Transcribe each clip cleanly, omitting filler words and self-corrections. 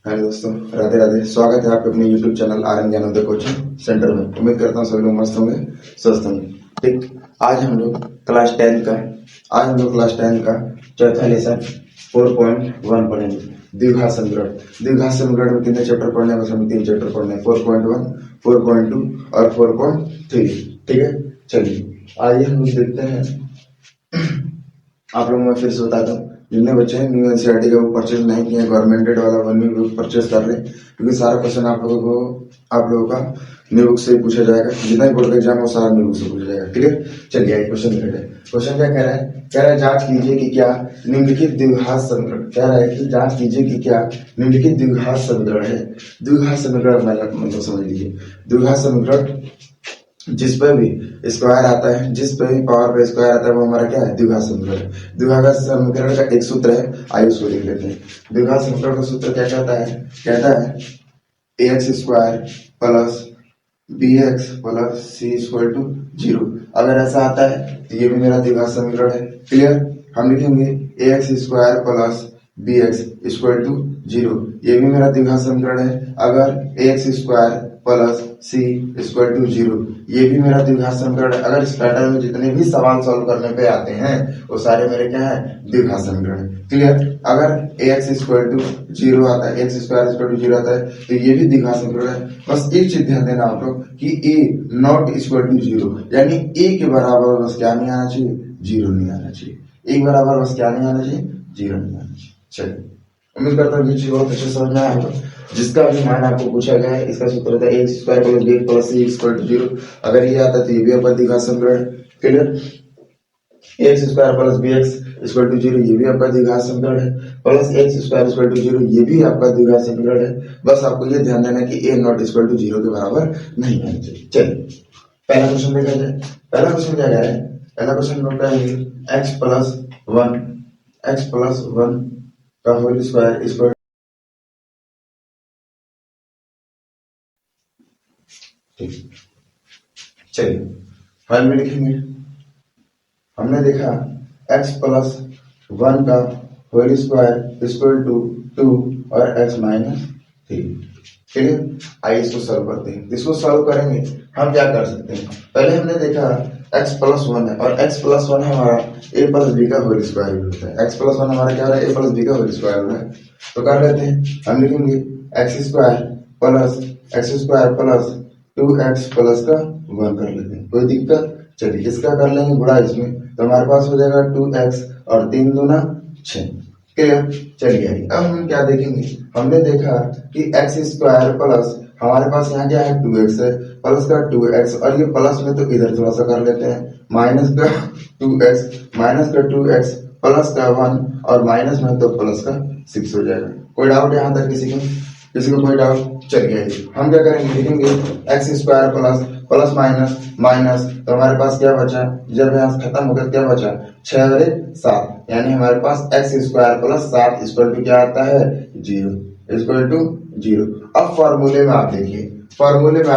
Hello दोस्तों, राधे राधे। स्वागत है आपके अपने YouTube channel Aryan Gyanoday coaching centre में। उम्मीद करता हूँ सभी लोग मस्त होंगे, स्वस्थ होंगे। ठीक, आज हम लोग क्लास 10 का चौथा लेसन 4.1 पढ़ेंगे, द्विघात समीकरण। द्विघात समीकरण में कितने चैप्टर पढ़ने हैं? बस हमें 3 चैप्टर पढ़ने हैं, 4.1, 4.2 और 4.3। ठीक है, चलिए आइए हम लोग देखते हैं। आप लोगों को मैं फिर से बताता हूँ, जितने बच्चे हैं न्यू एनसीईआरटी का बुक परचेज नहीं किए हैं, गवर्नमेंटेड वाला वन न्यू बुक परचेज कर रहे हैं, क्योंकि सारा क्वेश्चन आप लोगों का न्यू बुक से पूछा जाएगा। जितना भी बोर्ड का एग्जाम हो सारा न्यू बुक से पूछा जाएगा। क्लियर? चलिए आइए क्वेश्चन देख रहे हैं। क्वेश्चन क्या कह रहा है? कह रहा है जांच कीजिए कि क्या निम्नलिखित द्विघात समीकरण, कह रहा है कि जांच कीजिए कि क्या निम्नलिखित द्विघात समीकरण है। द्विघात समीकरण मतलब समझ लीजिए, द्विघात समीकरण जिस पे भी स्क्वायर आता है, जिस पे भी पावर पे स्क्वायर आता है, वो हमारा क्या है? द्विघात समीकरण है। द्विघात समीकरण का एक सूत्र है, आइए उसको लिख लेते हैं। द्विघात समीकरण का सूत्र क्या कहता है? कहता है ax square plus bx plus c equal to 0। अगर ऐसा आता है तो ये भी मेरा द्विघात समीकरण है। क्लियर? हम लिखेंगे ax square plus bx equal to 0, ये भी मेरा द्विघात समीकरण है। अगर ax square plus c equal to 0, ये भी मेरा द्विघात समीकरण है। अगर इस पैटर्न में जितने भी सवाल सॉल्व करने पे आते हैं वो सारे मेरे क्या है? द्विघात समीकरण। क्लियर? अगर ax इक्वल टू 0 आता है, x स्क्वायर इक्वल टू 0 आता है, तो ये भी द्विघात समीकरण है। बस एक चीज ध्यान देना आप लोग कि a नॉट इक्वल टू 0, यानी a के बराबर बस क्या नहीं आना चाहिए? 0 नहीं आना चाहिए। a के बराबर बस क्या नहीं आना चाहिए? 0 नहीं आना चाहिए। चलिए, उम्मीद करता हूँ ये चीज बहुत अच्छे समझ में आया होगा। जिसका भी मान आपको पूछा गया है, इसका सूत्र होता है a square plus b plus c equal to 0। अगर ये आता है तो ये भी आपका द्विघात समीकरण है। Clear? X square plus b x equal to 0, ये भी आपका द्विघात समीकरण है। Plus x square equal to 0, ये भी आपका द्विघात समीकरण है। बस आपको ये ध्यान देना कि a नॉट इक्वल टू 0 के बराबर नहीं आना चाहिए। चलिए पहला क्वेश्चन देखा जाए। पहला क्वेश्चन क्या है? पहला क्वेश्चन नोट करेंगे x प्लस 1 का होल स्क्वायर इक्वल। ठीक, चलिए हल में लिखेंगे। हमने देखा x प्लस 1 का होल स्क्वायर इक्वल टू 2 और x माइनस 3। क्लियर? आइए इसको सॉल्व करते हैं। इसको सॉल्व करेंगे हम क्या कर सकते हैं? पहले हमने देखा x प्लस 1 है और x प्लस 1 हमारा a प्लस b का होल स्क्वायर होता है। x प्लस 1 हमारा क्या हो रहा है? a प्लस b का होल स्क्वायर हो रहा है। तो कर लेते हैं, हम लिखेंगे x square plus 2x plus का 1 कर लेते हैं। कोई दिक्कत? चलिए इसका कर लेंगे गुणा इसमें, तो हमारे पास हो जाएगा 2x और 3 दूना 6। क्लियर? चलिए अब हम क्या देखेंगे? हमने देखा कि x स्क्वायर प्लस हमारे पास यहाँ क्या है? 2x है, प्लस का 2x, और ये प्लस में तो इधर थोड़ा सा कर लेते हैं, माइनस का 2x प्लस का 1 और माइनस में तो प्लस का 6 हो जाएगा। कोई डाउट यहाँ तक किसी को कोई डाउट? चलिए हम क्या करेंगे? लिखेंगे एक्स स्क्वायर प्लस माइनस, तो हमारे पास क्या बचा? जब यहाँ खत्म हो गया क्या बचा? 6 और 7, यानी हमारे पास x square plus 7 equal to क्या आता है? 0 इक्वल टू 0। अब फॉर्मूले में आप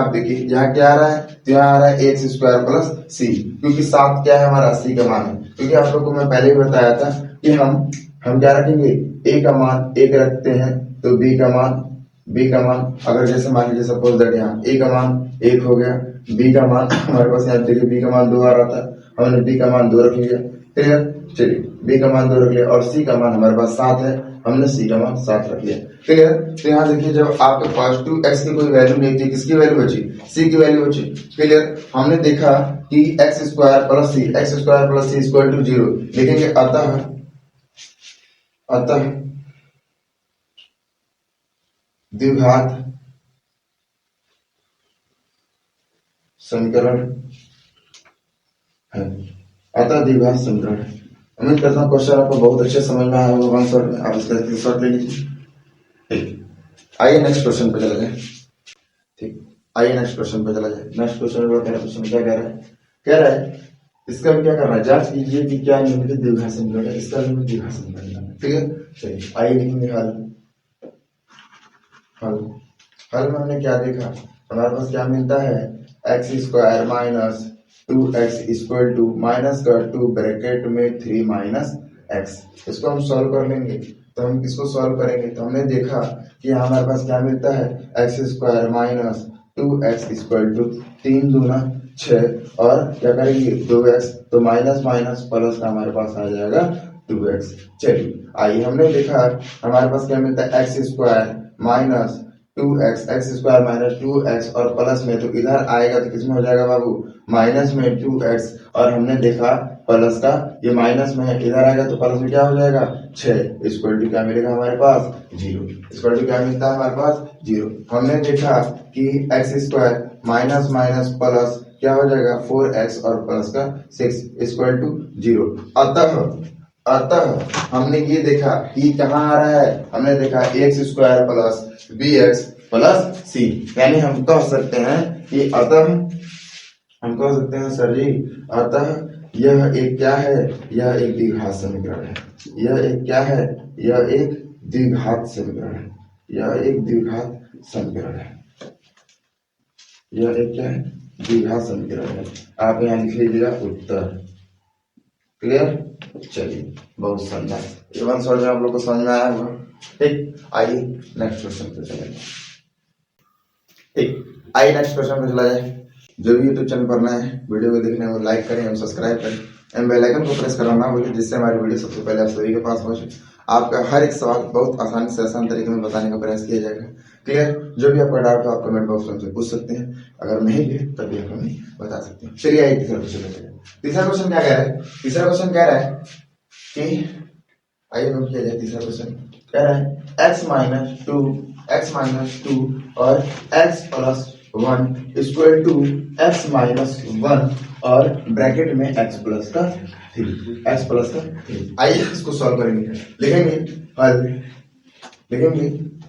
देखिए यहाँ क्या आ रहा है? तो यहाँ आ रहा है एक्स स्क्वायर प्लस सी, क्योंकि 7 क्या है? हमारा सी का मान है। क्योंकि आप लोग को मैं पहले ही बताया था कि हम क्या रखेंगे? ए का मान 1 रखते हैं, तो बी का मान अगर जैसे मान लीजिए सपोज दैट यहाँ ए का मान 1 हो गया, बी का मान हमारे पास यहाँ देखिए बी का मान 2 आ रहा था, हमने बी का मान 2 रख लिया। क्लियर? चलिए बी का मान 2 रख लिया और सी का मान हमारे पास 7 है, हमने सी का मान 7 रख लिया। क्लियर? तो यहाँ देखिए जब आपके पास 2x की कोई वैल्यू नहीं थी, किसकी वैल्यू बची? सी की वैल्यू बची। क्लियर? हमने देखा कि x square plus c equal to 0 लिखेंगे। अतः द्विघात समीकरण है। उम्मीद करता हूँ क्वेश्चन आपको बहुत अच्छे समझ में आया होगा। 1 शॉट में आप इसका स्क्रीनशॉट ले लीजिए। ठीक, आइए नेक्स्ट क्वेश्चन पे चला जाए। ठीक, आइए नेक्स्ट क्वेश्चन पे चला जाए। नेक्स्ट क्वेश्चन क्या कह रहा है? इसका भी क्या करना है? जांच कीजिए कि क्या निम्नलिखित द्विघात समीकरण है। इसका भी द्विघात समीकरण है। ठीक है, चलिए आइए लिखेंगे हल में हमने क्या देखा? हमारे पास क्या मिलता है? X square minus 2x equal to minus का 2 ब्रैकेट में 3 माइनस एक्स। इसको हम सॉल्व कर लेंगे तो हम इसको सॉल्व करेंगे तो हमने देखा कि यहाँ हमारे पास क्या मिलता है, x square minus 2x equal to 3 दूना 6 और क्या करेंगे 2x, तो माइनस माइनस प्लस का हमारे पास आ जाएगा 2x। चलिए आइए, हमने देखा हमारे पास क्या मिलता है, x square minus 2x, x square minus 2x और प्लस में तो इधर आएगा तो किसमें हो जाएगा बाबू, माइनस में 2x, और हमने देखा प्लस का ये माइनस में है, इधर आएगा तो प्लस में क्या हो जाएगा 6 इक्वल टू क्या मिलेगा हमारे पास 0, इक्वल टू क्या मिलता है हमारे पास 0। हमने देखा कि x square minus minus plus क्या हो जाएगा 4x और प्लस का 6 इक्वल टू 0। अतः हमने ये देखा कि कहाँ आ रहा है, हमने देखा x square plus bx plus c, यानी हम कह सकते हैं कि हम कह सकते हैं सर जी, अतः यह एक क्या है, यह एक द्विघात समीकरण है। यह एक क्या है, यह एक द्विघात समीकरण है। यह एक द्विघात समीकरण है। यह एक क्या है, द्विघात समीकरण है। आप यहाँ लिख लीजिएगा उत्तर। क्लियर? चलिए, बहुत शानदार। इवन सॉल्व में आप लोग को समझ में आया होगा। ठीक, आइए नेक्स्ट क्वेश्चन पे चलेंगे। ठीक, आइए नेक्स्ट क्वेश्चन पे चला जाए। जो भी यूट्यूब चैनल पर नए हैं, वीडियो को देखने को लाइक करें एवं सब्सक्राइब करें एवं बेल आइकन को प्रेस करना ना भूलें, जिससे हमारी वीडियो सबसे पहले आप सभी के पास पहुंचे। आपका हर एक सवाल बहुत आसानी से आसान तरीके में बताने का प्रयास किया जाएगा। क्लियर? जो भी आपका डाउट हो आप कमेंट बॉक्स में हमसे पूछ सकते हैं, अगर नहीं भी तभी आप हमें बता सकते हैं। चलिए आइए तीसरा क्वेश्चन लेते हैं। तीसरा क्वेश्चन क्या कह रहा है, तीसरा क्वेश्चन कह रहा है कि आइए नोट किया जाए। तीसरा क्वेश्चन कह रहा है x माइनस टू और x plus 1 equal to x minus 1 और ब्रैकेट में x प्लस का 3। आइए इसको सॉल्व करेंगे, लिखेंगे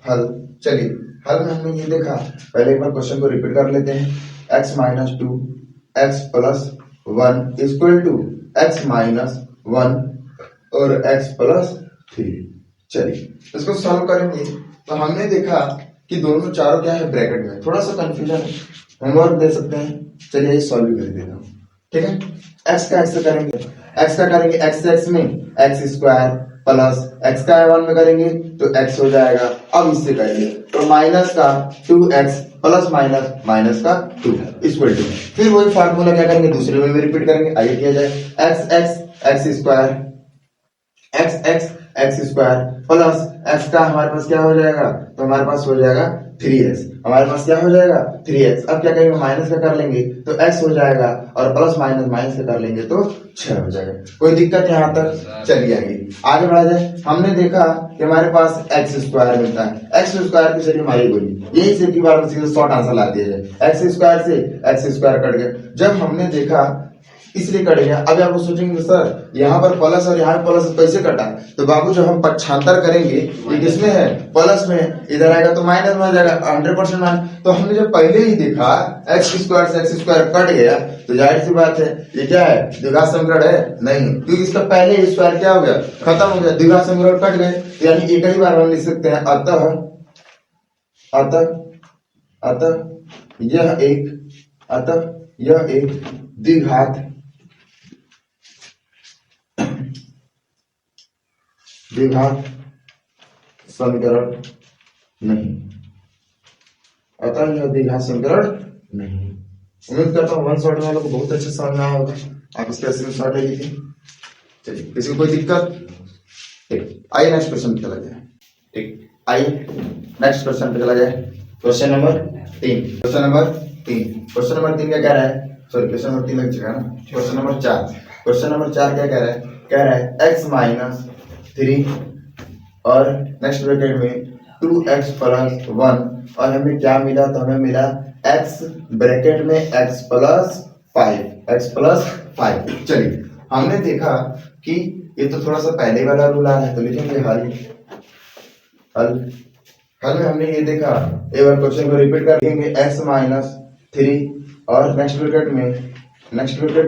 हल। चलिए, हल में हमने ये देखा, पहले एक बार क्वेश्चन को रिपीट कर लेते हैं। x minus 2 x plus 1 equal to x minus 1 और x प्लस 3। चलिए इसको सॉल्व करेंगे तो हमने देखा कि दोनों चारों क्या है ब्रैकेट में, थोड़ा सा कंफ्यूजन है, होमवर्क दे सकते हैं। चलिए ये सॉल्व कर देता हूँ। ठीक है, x का x करेंगे, x से x में x स्क्वायर प्लस x का 1 में करेंगे तो x हो जाएगा। अब इससे करेंगे तो माइनस का 2x प्लस माइनस का 2 इक्वल टू, फिर वही फार्मूला क्या करेंगे दूसरे में भी रिपीट करेंगे। आइए किया जाए x square x square plus x का हमारे पास क्या हो जाएगा, तो हमारे पास हो जाएगा 3x। हमारे पास क्या हो जाएगा 3x। अब क्या करेंगे, माइनस का कर लेंगे तो x हो जाएगा और प्लस माइनस का कर लेंगे तो 6 हो जाएगा। कोई दिक्कत यहाँ तक? चलिए आगे बढ़ा जाए। हमने देखा कि हमारे पास एक्स स्क्वायर मिलता है, एक्स स्क्वायर की जरिए हमारी बोली यही से की बार शॉर्ट आंसर ला दिया जाए। एक्स स्क्वायर से एक्स स्क्वायर कट गया, जब हमने देखा इसलिए कट गया। अब आप सोचेंगे सर यहाँ पर प्लस और यहाँ प्लस कैसे कटा, तो बाबू जब हम पक्षांतर करेंगे ये किसमें है, प्लस में, इधर आएगा तो माइनस में आ जाएगा 100% माइनस। तो हमने जब पहले ही देखा एक्स स्क्वायर से एक्स स्क्वायर कट गया तो जाहिर सी बात है ये क्या है, द्विघात समीकरण है नहीं, क्योंकि इसका पहले स्क्वायर क्या हो गया, खत्म हो गया, द्विघात समीकरण कट गए, यानी एक ही बार हम लिख सकते हैं अतः यह एक द्विघात समीकरण नहीं। अतः यह द्विघात समीकरण नहीं। उम्मीद करता हूँ 1 शॉट वालों को बहुत अच्छे समझ में आया होगा। आप इसके स्क्रीनशॉट ले लीजिए। चलिए, किसी को कोई दिक्कत? ठीक, आइए नेक्स्ट क्वेश्चन पे चला जाए। ठीक, आइए नेक्स्ट क्वेश्चन पे चला जाए। क्वेश्चन नंबर 3 क्या कह रहा है, सॉरी क्वेश्चन नंबर 3 लग चुका है ना। क्वेश्चन नंबर 4 क्या कह रहा है x माइनस 3 और नेक्स्ट ब्रैकेट में 2x प्लस 1 और हमें क्या मिला, तो हमें मिला x ब्रैकेट में x प्लस 5। चलिए, हमने देखा कि ये तो थोड़ा सा पहले वाला रूल आ रहा है, तो लिखेंगे हल में हमने ये देखा, एक बार क्वेश्चन को रिपीट कर देंगे। x माइनस 3 और नेक्स्ट ब्रैकेट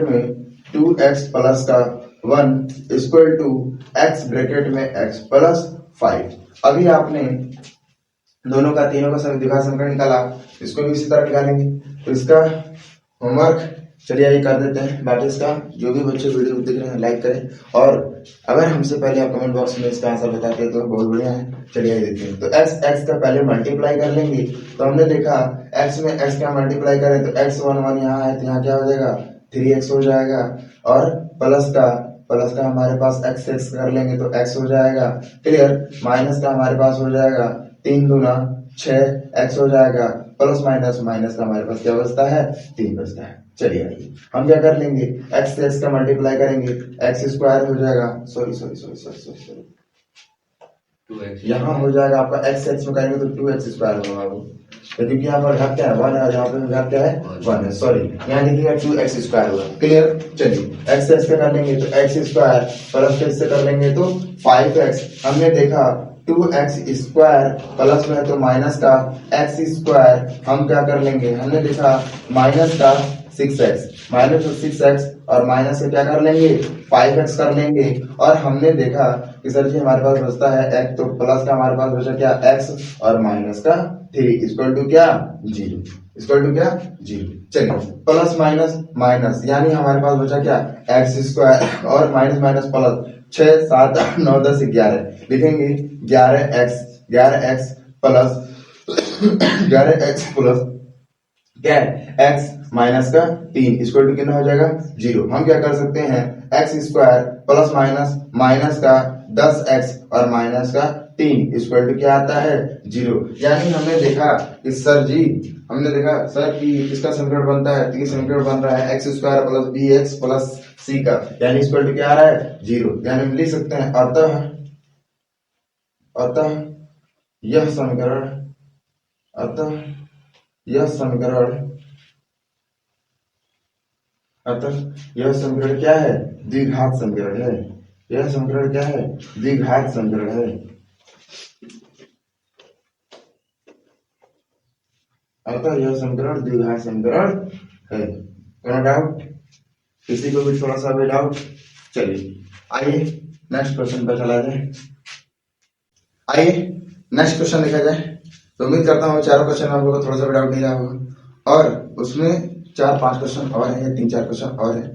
में 2x प्लस का 1 इक्वल टू x ब्रैकेट में x प्लस 5। अभी आपने दोनों का तीनों का द्विघात समीकरण निकाला, इसको भी इसी तरह निकालेंगे। तो इसका होमवर्क चलिए ये कर देते हैं। बाकी इसका जो भी बच्चे वीडियो देख रहे हैं लाइक करें, और अगर हमसे पहले आप कमेंट बॉक्स में इसका आंसर बताते हैं तो बहुत बढ़िया है। चलिए देखते हैं। तो x का पहले मल्टीप्लाई कर लेंगे। तो हमने देखा x में x का मल्टीप्लाई करें तो x1 यहाँ है तो यहाँ क्या हो जाएगा 3x हो जाएगा, और प्लस का हमारे पास x कर लेंगे तो x हो जाएगा। क्लियर। माइनस का हमारे पास हो जाएगा 3 दूना 6x हो जाएगा, प्लस माइनस का हमारे पास क्या बचता है 3 बचता है। चलिए आइए हम क्या कर लेंगे, x से x का मल्टीप्लाई करेंगे, x स्क्वायर हो जाएगा, सॉरी यहाँ हो जाएगा आपका x में करेंगे तो 2x स्क्वायर होगा वो, तो क्योंकि यहाँ पर घात क्या है 1 है और यहाँ पे घात क्या है 1 है, सॉरी यहाँ देखिएगा 2x स्क्वायर होगा। क्लियर। चलिए x से x कर लेंगे तो x स्क्वायर, प्लस x से कर लेंगे तो 5x। हमने देखा 2x स्क्वायर प्लस में है तो माइनस का x स्क्वायर, हम क्या कर लेंगे, हमने देखा माइनस का 6x, माइनस 6x और माइनस से क्या कर लेंगे 5x कर लेंगे, और हमने देखा कि सर जी हमारे पास बचता है x, तो प्लस का हमारे पास बचा क्या x और माइनस का 3 इक्वल टू क्या 0, इक्वल टू क्या 0। चलिए प्लस माइनस यानी हमारे पास बचा क्या x स्क्वायर और माइनस प्लस 6 7 8 9 10 11 लिखेंगे 11x प्लस क्या है x माइनस का 3 इक्वल टू कितना हो जाएगा 0। हम क्या कर सकते हैं x स्क्वायर प्लस माइनस का 10x और माइनस का 3 इक्वल टू क्या आता है 0। यानी हमने देखा कि सर कि किसका समीकरण बनता है, तो समीकरण बन रहा है x square plus bx plus c का, यानी इक्वल टू क्या आ रहा है 0। यानी हम लिख सकते हैं अतः यह समीकरण क्या है द्विघात समीकरण है। यह समीकरण क्या है द्विघात समीकरण है। अतः यह समीकरण द्विघात समीकरण है। कोनो डाउट, किसी को भी थोड़ा सा भी डाउट? चलिए आइए नेक्स्ट क्वेश्चन पर चला जाए। आइए नेक्स्ट क्वेश्चन देखा जाए। तो उम्मीद करता हूँ चारों क्वेश्चन आप लोगों को थोड़ा सा भी डाउट नहीं रहा होगा, और उसमें 4-5 क्वेश्चन और हैं या 3-4 क्वेश्चन और हैं,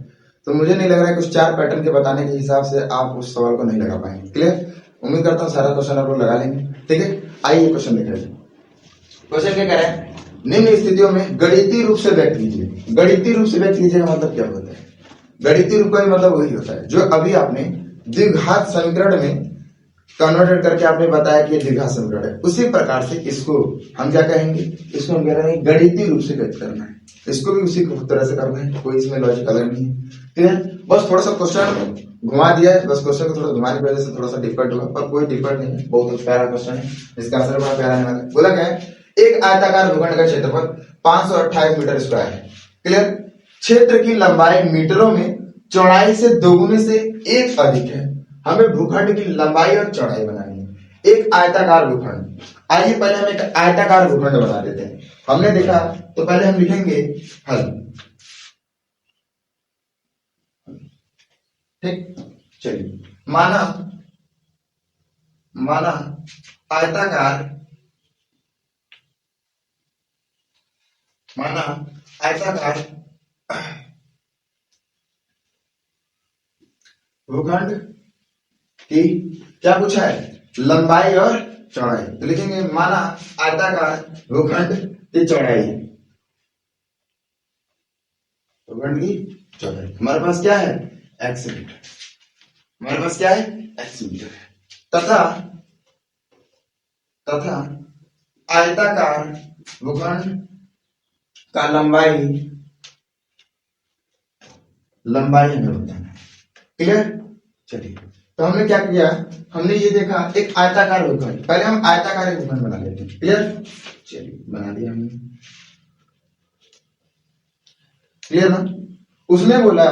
तो मुझे नहीं लग रहा है कुछ 4 पैटर्न के बताने के हिसाब से आप उस सवाल को नहीं लगा पाएंगे। क्लियर। उम्मीद करता हूँ सारा क्वेश्चन आप लोग लगा लेंगे। ठीक है। आइए क्वेश्चन देख रहे हैं। क्वेश्चन क्या कह रहा है, निम्न स्थितियों में गणितीय रूप से व्यक्त कीजिए। गणितीय रूप से व्यक्त कीजिए का मतलब क्या होता है, गणितीय रूप का मतलब वही होता है जो अभी आपने द्विघात समीकरण में कन्वर्टेड करके आपने बताया कि ये द्विघात समीकरण है, उसी प्रकार से इसको हम क्या कहेंगे, इसको हम कह रहे हैं गणितीय रूप से व्यक्त करना है। इसको भी उसी तरह से करना है, कोई इसमें लॉजिक अलग नहीं है। ठीक है। बस थोड़ा सा क्वेश्चन घुमा दिया है, बस क्वेश्चन को थोड़ा घुमाने की वजह से थोड़ा सा डिफिकल्ट हुआ, पर कोई डिफिकल्ट नहीं है, बहुत प्यारा क्वेश्चन है, इसका आंसर बड़ा प्यारा है। बोला क्या है, एक आयताकार भूखंड का क्षेत्रफल 528 मीटर स्क्वायर है। क्लियर। क्षेत्र की लंबाई मीटरों में चौड़ाई से दोगुने से 1 अधिक है। हमें भूखंड की लंबाई और चौड़ाई बनानी है। एक आयताकार भूखंड, आइए पहले हम एक आयताकार भूखंड बना देते हैं। हमने देखा तो पहले हम लिखेंगे हल। ठीक। चलिए माना आयताकार भूखंड की क्या पूछा है, लंबाई और चौड़ाई। तो लिखेंगे माना आयताकार भूखंड की चौड़ाई, भूखंड की चौड़ाई हमारे पास क्या है x मीटर, हमारे पास क्या है x मीटर है। तथा आयताकार भूखंड का लंबाई हमें बताना है। क्लियर। चलिए तो हमने क्या किया, हमने ये देखा एक आयताकार भूखंड, पहले हम आयताकार भूखंड बना लेते हैं। क्लियर। चलिए बना दिया हमने। क्लियर ना। उसने बोला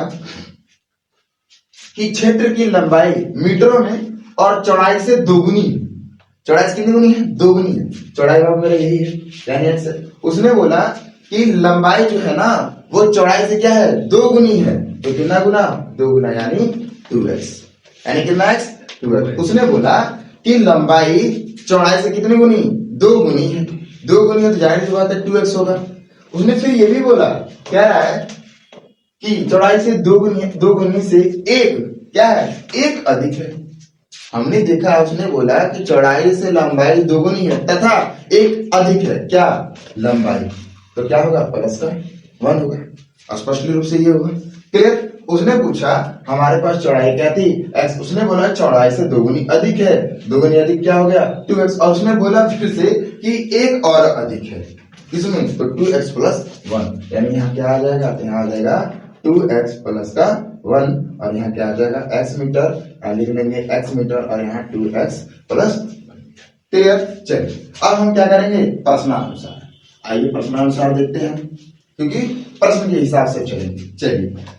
कि क्षेत्र की लंबाई मीटरों में और चौड़ाई से दोगुनी, चौड़ाई से कितनी गुनी है, दोगुनी है। चौड़ाई भाग मेरा यही है, यानी उसने बोला कि लंबाई जो है ना वो चौड़ाई से क्या है, दोगुनी है। तो कितना गुना, 2 गुना, यानी 2x, यानी कितना x 2x। उसने बोला कि लंबाई चौड़ाई से कितनी गुनी, 2 गुनी है। 2 गुनी है तो जाहिर सी बात है 2x होगा। उसने फिर ये भी बोला, कह रहा है कि चौड़ाई से दो गुनी से एक क्या है, एक अधिक है। हमने देखा उसने बोला कि चौड़ाई से लंबाई दोगुनी है तथा एक अधिक है क्या, लंबाई, तो क्या होगा, प्लस का 1 होगा। स्पष्ट रूप से ये होगा। क्लियर। उसने पूछा हमारे पास चौड़ाई क्या थी, x, उसने बोला चौड़ाई से दोगुनी अधिक है, दोगुनी अधिक क्या हो गया 2x, और उसने बोला फिर से कि एक और अधिक है किसमें, तो 2x प्लस 1, यानी यहाँ क्या आ जाएगा, तो यहाँ आ जाएगा 2x प्लस का 1, और यहाँ क्या आ जाएगा x मीटर, लिख लेंगे x मीटर, और यहाँ 2x प्लस 1। क्लियर। चलिए अब हम क्या करेंगे, प्रश्नानुसार। आइए प्रश्नानुसार देखते हैं, क्योंकि प्रश्न के हिसाब से चलेंगे। चलिए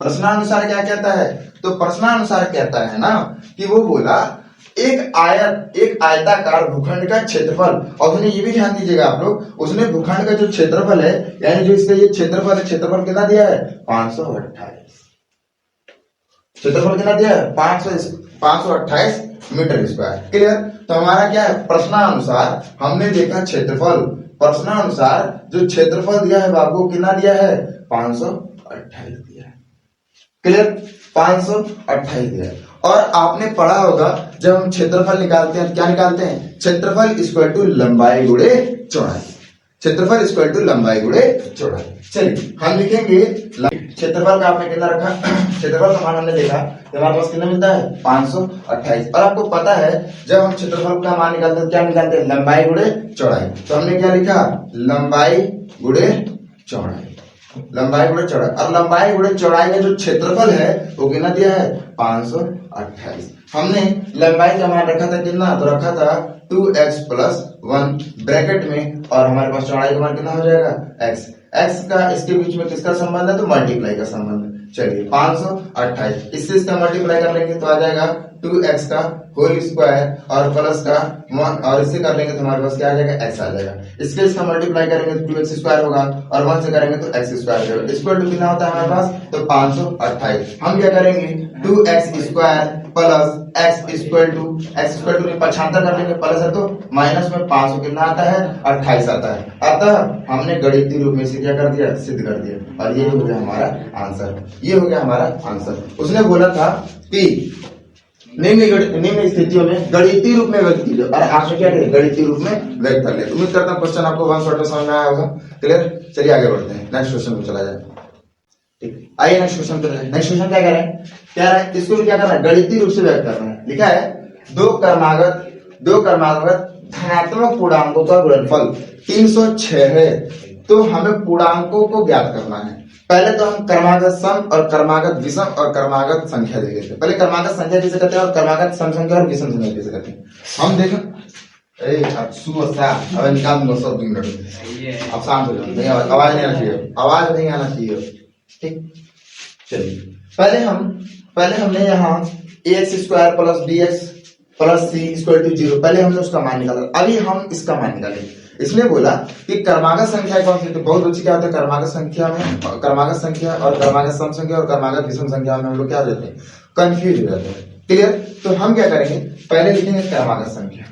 प्रश्नानुसार क्या कहता है, तो प्रश्नानुसार कहता है ना कि वो बोला एक आयताकार भूखंड का क्षेत्रफल, और उसने ये भी ध्यान दीजिएगा आप लोग, उसने भूखंड का जो क्षेत्रफल है, यानी जो इसका ये क्षेत्रफल है, क्षेत्रफल कितना दिया है 528, क्षेत्रफल कितना दिया है 528 मीटर स्क्वायर। क्लियर। तो हमारा क्या है, प्रश्नानुसार हमने देखा क्षेत्रफल, प्रश्नानुसार जो क्षेत्रफल दिया है बाबू कितना दिया है 528 दिया है। क्लियर। 528 दिया है। और आपने पढ़ा होगा जब हम क्षेत्रफल निकालते हैं क्या निकालते हैं, क्षेत्रफल इक्वल टू लंबाई गुणे चौड़ाई, क्षेत्रफल इक्वल टू लंबाई गुणे चौड़ाई। चलिए हम लिखेंगे क्षेत्रफल का आपने कितना रखा, क्षेत्रफल का मान हमने देखा तो हमारे पास कितना मिलता है 528, और आपको पता है जब हम क्षेत्रफल का मान निकालते हैं क्या निकालते हैं, लंबाई गुणे चौड़ाई। तो हमने क्या लिखा, लंबाई गुणे चौड़ाई, लंबाई गुणे चौड़ाई, और लंबाई गुणे चौड़ाई का जो क्षेत्रफल है वो कितना दिया है 528। हमने लंबाई का मान रखा था कितना, तो रखा था 2x प्लस 1 ब्रैकेट में, और हमारे पास चौड़ाई का मान कितना हो जाएगा x, x का इसके बीच में किसका संबंध है, तो मल्टीप्लाई का संबंध है। चलिए 528 इससे इसका मल्टीप्लाई कर लेंगे तो आ जाएगा 2x का होल स्क्वायर और प्लस का 1, और इससे कर लेंगे तो हमारे पास क्या आ जाएगा x आ जाएगा। इसके इसका मल्टीप्लाई करेंगे तो 2x स्क्वायर होगा, और 1 से करेंगे तो x स्क्वायर होगा। इक्वल टू कितना होता है हमारे पास, तो 528। हम क्या करेंगे 2x square plus x equal to 75 कर लेंगे, प्लस है तो माइनस में 500 कितना आता है 28 आता है। अतः हमने गणितीय रूप में से क्या कर दिया, सिद्ध कर दिया, और ये हो गया हमारा आंसर, ये हो गया हमारा आंसर। उसने बोला था कि निम्न स्थितियों में गणितीय रूप में व्यक्त कीजिए, और आपने क्या करें, गणितीय रूप में व्यक्त कर लिया। उम्मीद करता हूं क्वेश्चन आपको वन शॉट में समझ में आया होगा। क्लियर। चलिए आगे बढ़ते हैं, नेक्स्ट क्वेश्चन में चला जाए। ठीक, आइए नेक्स्ट क्वेश्चन पे। नेक्स्ट क्वेश्चन क्या कह रहे हैं, क्या रहा है, इसको भी क्या करना है, गणितीय रूप से व्यक्त करना है। लिखा है दो क्रमागत धनात्मक पूर्णांकों का गुणनफल 306 है, तो हमें पूर्णांकों को ज्ञात करना है। पहले तो हम क्रमागत सम और क्रमागत विषम और क्रमागत संख्या देख लेते हैं। पहले क्रमागत संख्या कैसे करते हैं और क्रमागत सम संख्या और विषम संख्या कैसे करते हैं हम देखें। अब निकाल दूंगा 100 मिनट में, अब शांत हो जाओ, आवाज नहीं आना चाहिए, आवाज नहीं आना चाहिए। ठीक, चलिए पहले हमने यहाँ ax square plus bx plus c equal to 0, पहले हमने उसका मान निकाला, अभी हम इसका मान निकालेंगे। इसने बोला कि क्रमागत संख्या कौन सी, तो बहुत अच्छी क्या होता है, क्रमागत संख्या में क्रमागत संख्या और क्रमागत सम संख्या और क्रमागत विषम संख्या में हम लोग क्या हो जाते हैं, कंफ्यूज हो जाते हैं। क्लियर। तो हम क्या करेंगे, पहले लिखेंगे क्रमागत संख्या,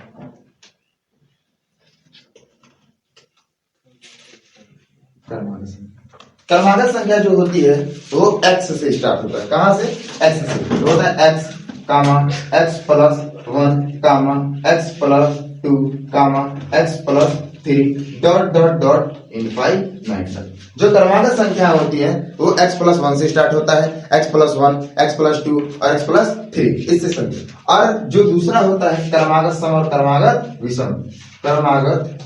क्रमागत संख्या जो होती है वो x से स्टार्ट होता है। कहां से, x से होता है x कामा x प्लस 1 कामा x प्लस 2 कामा x plus 3 dot dot dot infinite तक। जो क्रमागत संख्या होती है वो x प्लस 1 से स्टार्ट होता है, x प्लस 1, x प्लस 2 और x प्लस 3 इससे संख्या। और जो दूसरा होता है क्रमागत सम और क्रमागत विषम, क्रमागत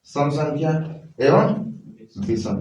सम संख्या एवं विषम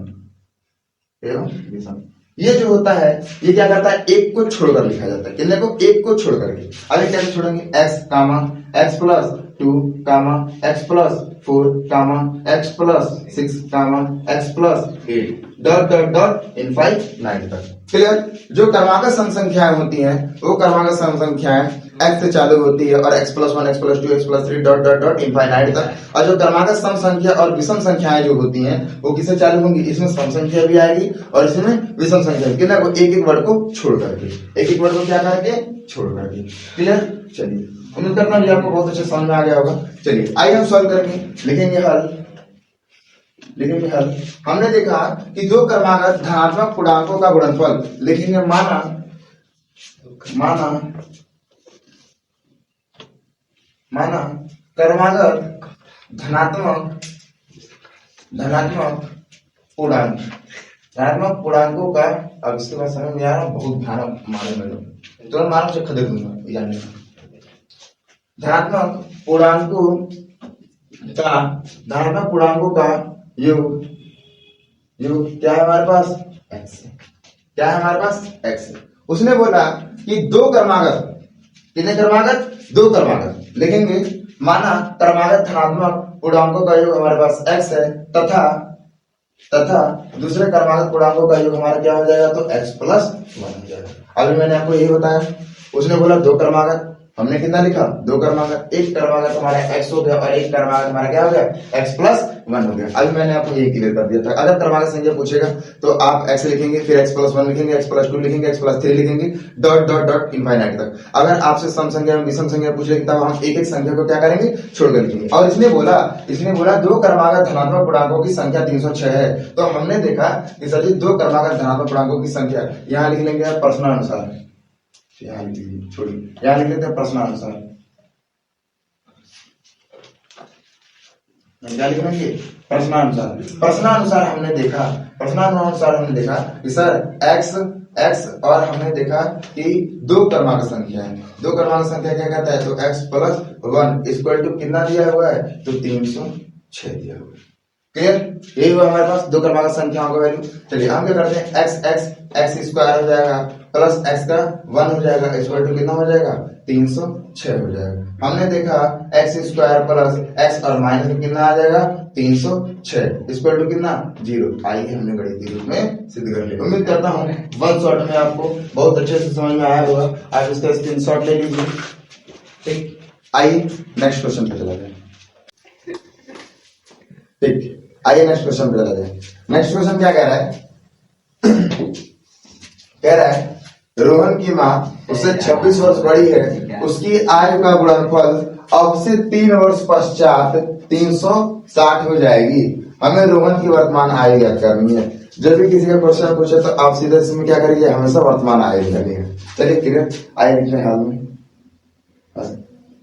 ये जो होता है ये क्या करता है, एक को छोड़कर लिखा जाता है। कितने को, एक को छोड़ करके। अभी कैसे छोड़ेंगे, x कामा x प्लस 2 कामा x प्लस 4 कामा x प्लस 6 कामा x plus 8 dot dot dot infinite तक। क्लियर। जो क्रमागत सम संख्याएं होती हैं वो क्रमागत सम संख्याएं एक्स से चालू होती है और x+1 x+2 x+3 dot dot dot infinite तक। और जो क्रमागत सम संख्या और विषम संख्याएं जो होती हैं वो किससे चालू होंगी, इसमें सम संख्या भी आएगी और इसमें विषम संख्या भी, कितना को एक एक वर्ड को छोड़ करके, एक एक वर्ड को क्या करके छोड़ करके। क्लियर। चलिए उम्मीद करता हूँ आपको बहुत अच्छे समझ में आ गया होगा। चलिए आइए हम सॉल्व करेंगे, लिखेंगे हल। हमने देखा कि दो क्रमागत धनात्मक पूर्णांकों का गुणनफल लिखेंगे, माना क्रमागत धनात्मक पूर्णांकों का, अब इसके बाद समझ में आ रहा, बहुत ध्यान माने में लोग तुरंत मानो से खदे दूंगा जानने का। धनात्मक पूर्णांकों का योग क्या है हमारे पास, x है। क्या है हमारे पास, x है। उसने बोला कि दो क्रमागत, कितने क्रमागत, दो क्रमागत लिखेंगे, माना क्रमागत धनात्मक पूर्णांकों का योग हमारे पास x है तथा दूसरे क्रमागत पूर्णांकों का योग हमारा क्या हो जाएगा, तो x+1 हो जाएगा। अभी मैंने आपको यही बताया। उसने बोला दो क्रमागत, हमने कितना लिखा, दो क्रमागत, एक क्रमागत हमारा x हो गया और एक क्रमागत हमारा क्या हो गया, x+1 हो गया। अभी मैंने आपको यही क्लियर कर दिया था। अगर क्रमागत संख्या पूछेगा तो आप x लिखेंगे, फिर x+1 लिखेंगे, x+2 लिखेंगे, x+3 लिखेंगे, डॉट डॉट डॉट इनफाइनाइट तक। अगर आपसे सम संख्या में विषम संख्या पूछेगी तब हम एक एक संख्या को क्या करेंगे, छोड़कर लिखेंगे। और इसने बोला दो क्रमागत धनात्मक पूर्णांकों की संख्या 306 है। तो हमने देखा कि सर जी दो क्रमागत धनात्मक पूर्णांकों की संख्या यहाँ लिख लेंगे प्रश्नानुसार, यहाँ लिख लीजिए, छोड़िए, यहाँ लिख लेते हैं प्रश्नानुसार। क्या लिख लेंगे, प्रश्नानुसार हमने देखा कि सर x और हमने देखा कि दो क्रमागत संख्या है। दो क्रमागत संख्या क्या कहता है, तो x+1 इक्वल टू कितना दिया हुआ है, तो 306 दिया हुआ है। क्लियर। यही हुआ हमारे पास दो क्रमागत संख्याओं का वैल्यू। चलिए हम क्या करते हैं, x स्क्वायर हो जाएगा प्लस x का 1 हो जाएगा इक्वल टू कितना हो जाएगा, 306 हो जाएगा। हमने देखा x स्क्वायर प्लस x और माइनस में कितना आ जाएगा, 306 इक्वल टू कितना, 0। आइए हमने गणित के रूप में सिद्ध कर लिया। उम्मीद करता हूँ वन शॉट में आपको बहुत अच्छे से समझ में आया होगा। आप इसका स्क्रीनशॉट ले लीजिए। ठीक, आइए नेक्स्ट क्वेश्चन पे चला जाए। ठीक, आइए नेक्स्ट क्वेश्चन पे चला जाए। नेक्स्ट क्वेश्चन क्या कह रहा है, रोहन की माँ उससे 26 वर्ष बड़ी है, उसकी आयु का गुणनफल अब से 3 वर्ष पश्चात 360 हो जाएगी। हमें रोहन की वर्तमान आयु ज्ञात करनी है। जब भी किसी का क्वेश्चन पूछे तो आप सीधे इसमें क्या करिए, हमेशा वर्तमान आयु करिएगा। चलिए क्लियर, आइए लिखने हाल में,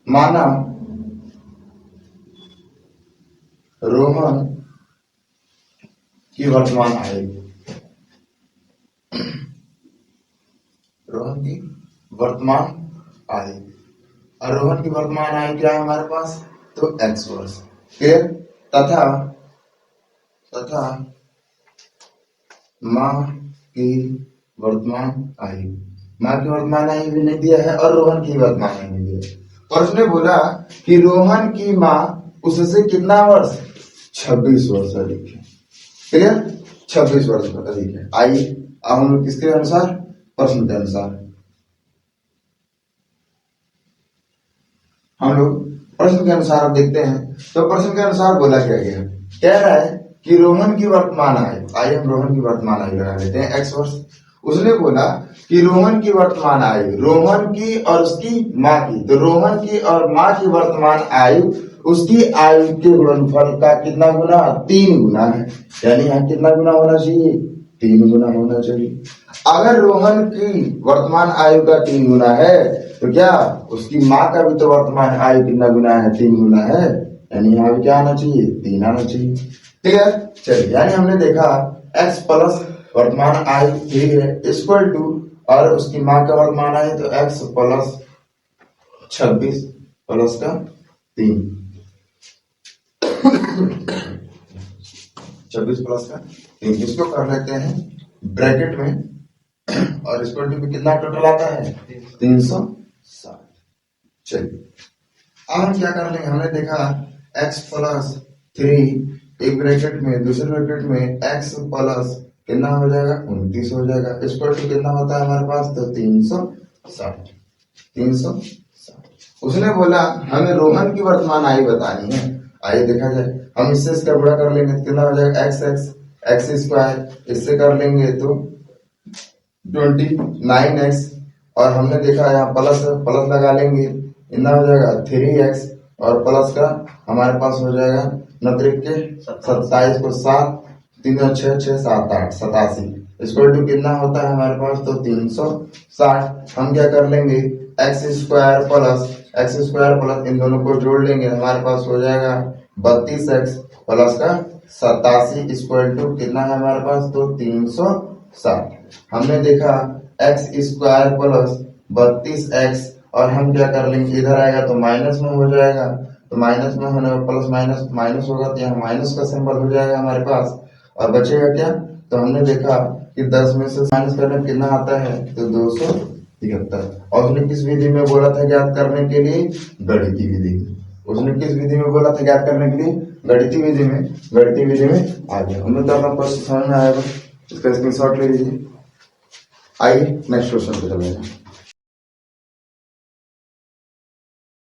माना रोहन की वर्तमान आयु, रोहन की वर्तमान आयु, और रोहन की वर्तमान आयु क्या है हमारे पास, तो x वर्ष। क्लियर। तथा माँ की वर्तमान आयु भी नहीं दिया है और रोहन की वर्तमान आयु नहीं दिया है। और उसने बोला कि रोहन की माँ उससे कितना वर्ष, 26 वर्ष अधिक है। क्लियर, 26 वर्ष अधिक है। आइए अब हम लोग किसके अनुसार, प्रश्न के अनुसार हम लोग प्रश्न के अनुसार अब देखते हैं। तो प्रश्न के अनुसार बोला क्या गया, कह रहा है कि रोहन की वर्तमान आयु, आइए हम रोहन की वर्तमान आयु लगा लेते हैं x वर्ष। उसने बोला कि रोहन की वर्तमान आयु, रोहन की और उसकी माँ की, तो रोहन की और माँ की वर्तमान आयु उसकी आयु के गुणनफल का कितना गुना, 3 गुना है। यानी यहाँ कितना गुना होना चाहिए, 3 गुना होना चाहिए। अगर रोहन की वर्तमान आयु का 3 गुना है तो क्या उसकी माँ का भी तो वर्तमान आयु कितना गुना है, 3 गुना है। यानी यहाँ भी क्या आना चाहिए, 3 आना चाहिए। ठीक है। चलिए, यानी हमने देखा x प्लस वर्तमान आयु 3 है इक्वल टू, और उसकी माँ का वर्तमान आयु तो x प्लस 26 प्लस का 3, 26 प्लस का 3। इसको कर लेते हैं ब्रैकेट में और इक्वल टू कितना टोटल आता है, 360। चलिए अब हम क्या कर लेंगे, हमने देखा x प्लस 3 एक ब्रैकेट में, दूसरे ब्रैकेट में x प्लस कितना हो जाएगा, 29 हो जाएगा। इक्वल टू कितना होता है हमारे पास, तो 360। उसने बोला हमें रोहन की वर्तमान आयु बतानी है। आइए देखा जाए, हम इससे इसका गुणा कर लेंगे तो कितना हो जाएगा एक्स एक्स एक्स स्क्वायर, इससे कर लेंगे तो 29x, और हमने देखा यहाँ प्लस प्लस लगा लेंगे, इतना हो जाएगा 3x, और प्लस का हमारे पास हो जाएगा 9 के 27 को 7, 3 6 6 7 8 87 इक्वल टू कितना होता है हमारे पास तो 360। हम क्या कर लेंगे एक्स स्क्वायर प्लस इन दोनों को जोड़ लेंगे, हमारे पास हो जाएगा 32x प्लस का 87 इक्वल टू कितना है हमारे पास तो 360। हमने देखा एक्स स्क्वायर प्लस 32x, और हम क्या कर लेंगे इधर आएगा तो माइनस में हो जाएगा, तो माइनस में होने प्लस माइनस माइनस होगा तो यहाँ माइनस का सिंबल हो जाएगा हमारे पास, और बचेगा क्या, तो हमने देखा कि 10 में से माइनस करने में कितना आता है तो 273। और उसने किस विधि में बोला था ज्ञात करने के लिए, गणितीय विधि। उसने किस विधि में बोला था ज्ञात करने के लिए, गणितीय विधि में। गणितीय विधि में आ गया। उम्मीद करता हूं प्रश्न समझ में आएगा, इसका स्क्रीनशॉट ले लीजिए। आइए नेक्स्ट क्वेश्चन पे चलेंगे।